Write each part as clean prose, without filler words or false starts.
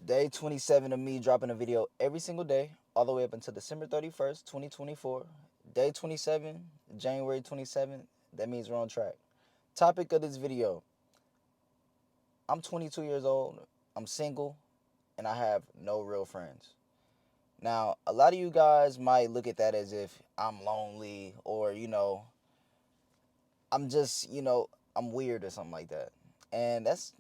Day 27 of me dropping a video every single day, all the way up until December 31st, 2024. Day 27, January 27th. That means we're on track. Topic of this video: I'm 22 years old, I'm single, and I have no real friends. Now, a lot of you guys might look at that as if I'm lonely or, I'm just, I'm weird or something like that. And that's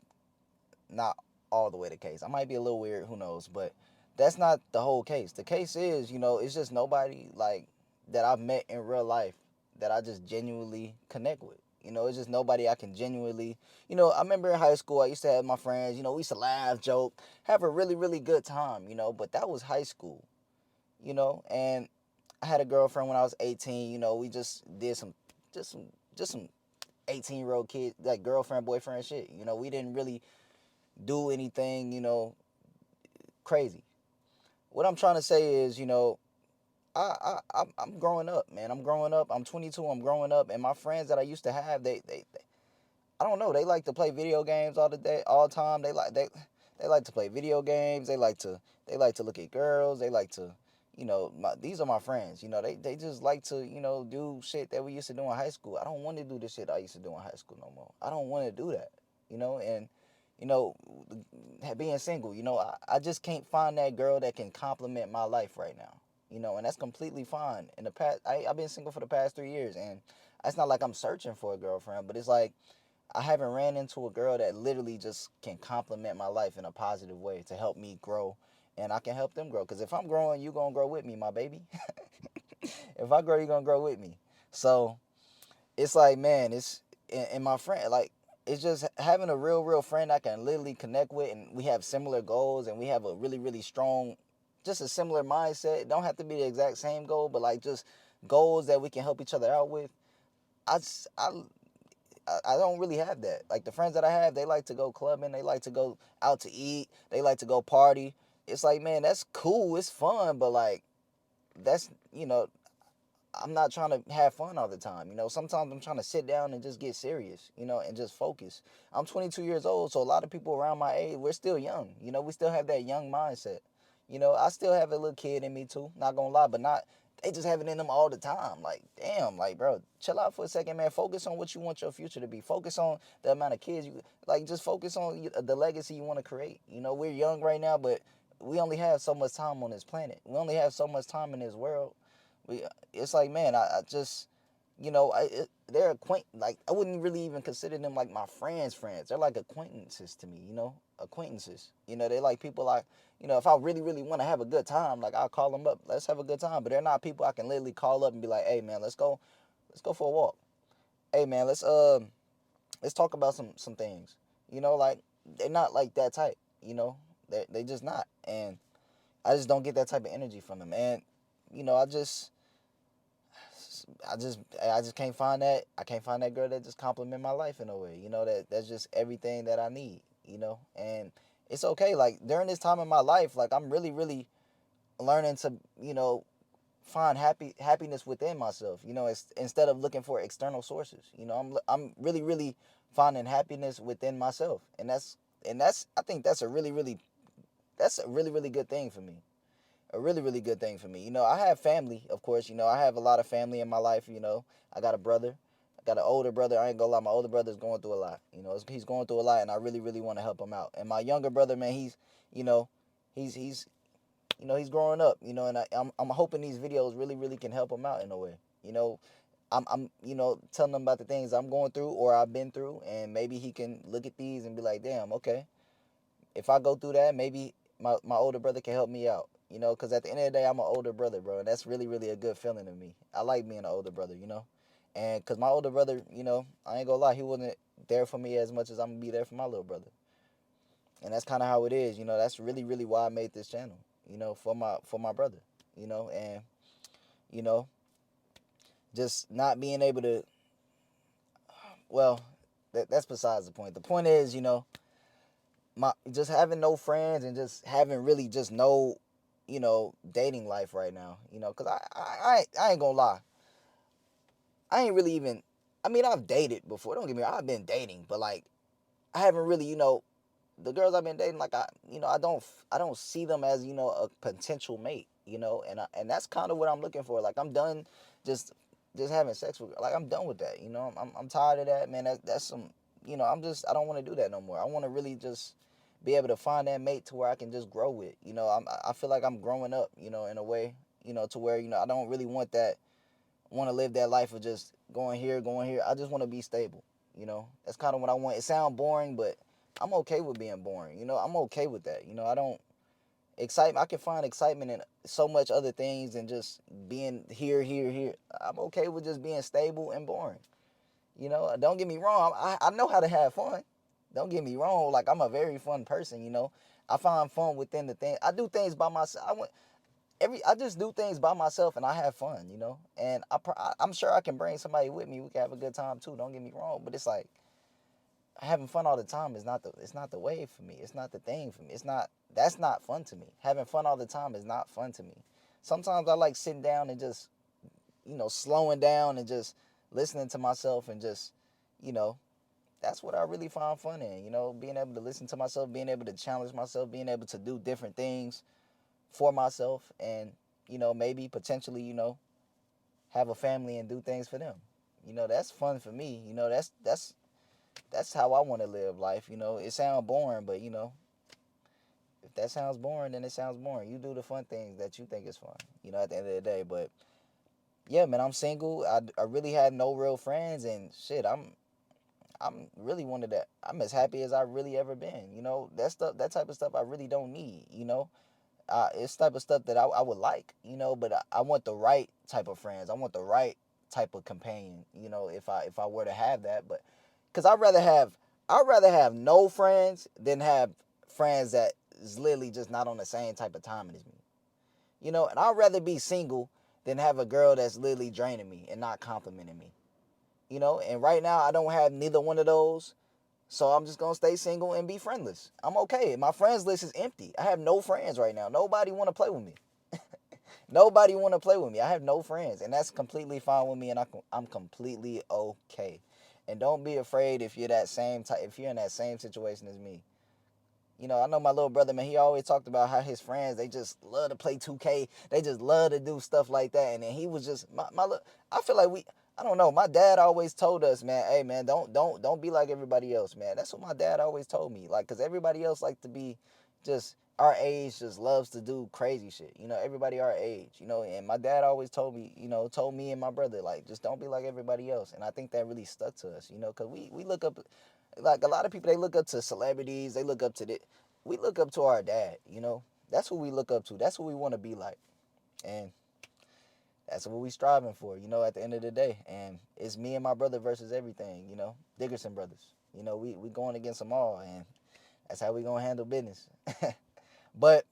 not all the way the case. I might be a little weird, who knows, but that's not the whole case. The case is, it's just nobody like that I've met in real life that I just genuinely connect with. It's just nobody I can genuinely, I remember in high school I used to have my friends, we used to laugh, joke, have a really, really good time, but that was high school, and I had a girlfriend when I was 18, we just did just some, just some 18-year-old kid, like girlfriend, boyfriend shit. We didn't really do anything, crazy. What I'm trying to say is, I'm growing up, man. I'm growing up. I'm 22. I'm growing up, and my friends that I used to have, they I don't know. They like to play video games all the day, all the time. They like to play video games. They like to look at girls. They like to, these are my friends. They just like to, do shit that we used to do in high school. I don't want to do the shit I used to do in high school no more. I don't want to do that, and you know, being single, I just can't find that girl that can complement my life right now, and that's completely fine. In the past, I've been single for the past 3 years, and it's not like I'm searching for a girlfriend, but it's like I haven't ran into a girl that literally just can complement my life in a positive way to help me grow, and I can help them grow. Because if I'm growing, you gonna grow with me, my baby. If I grow, you gonna grow with me. So it's like, man, and my friend, like, it's just having a real, real friend I can literally connect with, and we have similar goals, and we have a really, really strong, just a similar mindset. It don't have to be the exact same goal, but like just goals that we can help each other out with. I, I I don't really have that. Like the friends that I have, they like to go clubbing, they like to go out to eat, they like to go party. It's like, man, that's cool, it's fun, but like that's I'm not trying to have fun all the time. Sometimes I'm trying to sit down and just get serious, and just focus. I'm 22 years old, so a lot of people around my age, we're still young. We still have that young mindset. I still have a little kid in me too, not gonna lie, but not they just have it in them all the time. Like, damn, like, bro, chill out for a second, man. Focus on what you want your future to be. Focus on the amount of kids you like. Just focus on the legacy you want to create. We're young right now, but we only have so much time on this planet. We only have so much time in this world. We, it's like, man, I just, they're like I wouldn't really even consider them like my friends. They're like acquaintances to me, acquaintances. They're like people like, if I really, really want to have a good time, like I'll call them up, let's have a good time. But they're not people I can literally call up and be like, hey man, let's go for a walk. Hey man, let's talk about some things. Like they're not like that type. They just not, and I just don't get that type of energy from them. And I just can't find that. I can't find that girl that just compliment my life in a way. That's just everything that I need. And it's okay. Like during this time in my life, like I'm really, really learning to, find happiness within myself. Instead of looking for external sources. I'm really, really finding happiness within myself, and that's I think that's a really, really good thing for me, a really, really good thing for me. I have family, of course. I have a lot of family in my life. I got a brother. I got an older brother. I ain't gonna lie, my older brother's going through a lot. He's going through a lot, and I really, really want to help him out. And my younger brother, man, you know, he's he's growing up. And I'm hoping these videos really, really can help him out in a way. I'm telling him about the things I'm going through or I've been through, and maybe he can look at these and be like, damn, okay, if I go through that, maybe my older brother can help me out. Because at the end of the day, I'm an older brother, bro. And that's really, really a good feeling to me. I like being an older brother. And because my older brother, I ain't gonna lie, he wasn't there for me as much as I'm gonna be there for my little brother. And that's kind of how it is. That's really, really why I made this channel, for my brother, and, you know, just not being able to, well, that's besides the point. The point is, my just having no friends and just having really just no dating life right now, because I ain't gonna lie, I ain't really even, I mean, I've dated before, don't get me wrong, I've been dating, but like I haven't really the girls I've been dating, like I don't see them as a potential mate, and that's kind of what I'm looking for. Like I'm done just just having sex with, like I'm done with that. I'm tired of that, man. That's some, I don't want to do that no more. I want to really just be able to find that mate to where I can just grow with. I feel like I'm growing up, in a way, to where I don't really want to live that life of just going here, going here. I just want to be stable. That's kind of what I want. It sounds boring, but I'm okay with being boring. I'm okay with that. I don't I can find excitement in so much other things than just being here, here, here. I'm okay with just being stable and boring. Don't get me wrong. I know how to have fun. Don't get me wrong. Like I'm a very fun person. I find fun within the thing. I do things by myself. I just do things by myself and I have fun. And I'm sure I can bring somebody with me. We can have a good time too. Don't get me wrong. But it's like having fun all the time is not the way for me. It's not the thing for me. That's not fun to me. Having fun all the time is not fun to me. Sometimes I like sitting down and just slowing down and just listening to myself and just you know that's what I really find fun in. Being able to listen to myself, being able to challenge myself, being able to do different things for myself, and maybe potentially have a family and do things for them. That's fun for me. That's how I want to live life. It sounds boring, but if that sounds boring, then it sounds boring. You do the fun things that you think is fun. At the end of the day. But yeah, man, I'm single. I really had no real friends, and shit, I'm really one of that. I'm as happy as I really ever been. That type of stuff I really don't need. It's type of stuff that I would like. But I want the right type of friends. I want the right type of companion. If I were to have that, but because I'd rather have no friends than have friends that is literally just not on the same type of timing as me. And I'd rather be single than have a girl that's literally draining me and not complimenting me. And right now I don't have neither one of those. So I'm just gonna stay single and be friendless. I'm okay. My friends list is empty. I have no friends right now. Nobody wanna play with me. Nobody wanna play with me. I have no friends, and that's completely fine with me, and I'm completely okay. And don't be afraid if you're that same type. If you're in that same situation as me. I know my little brother, man. He always talked about how his friends, they just love to play 2K. They just love to do stuff like that. And then he was just I feel like I don't know. My dad always told us, man, hey man, don't be like everybody else, man. That's what my dad always told me. Like, cause everybody else like to be just our age, just loves to do crazy shit. Everybody our age. And my dad always told me, told me and my brother, like, just don't be like everybody else. And I think that really stuck to us, cause we look up, like a lot of people, they look up to celebrities, they look up to we look up to our dad. That's who we look up to. That's who we want to be like. And that's what we striving for, at the end of the day. And it's me and my brother versus everything, Dickerson brothers. We going against them all, and that's how we gonna handle business. But,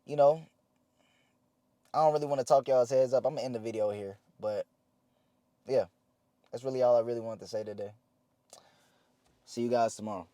you know, I don't really want to talk y'all's heads up. I'm gonna end the video here. But yeah, that's really all I really wanted to say today. See you guys tomorrow.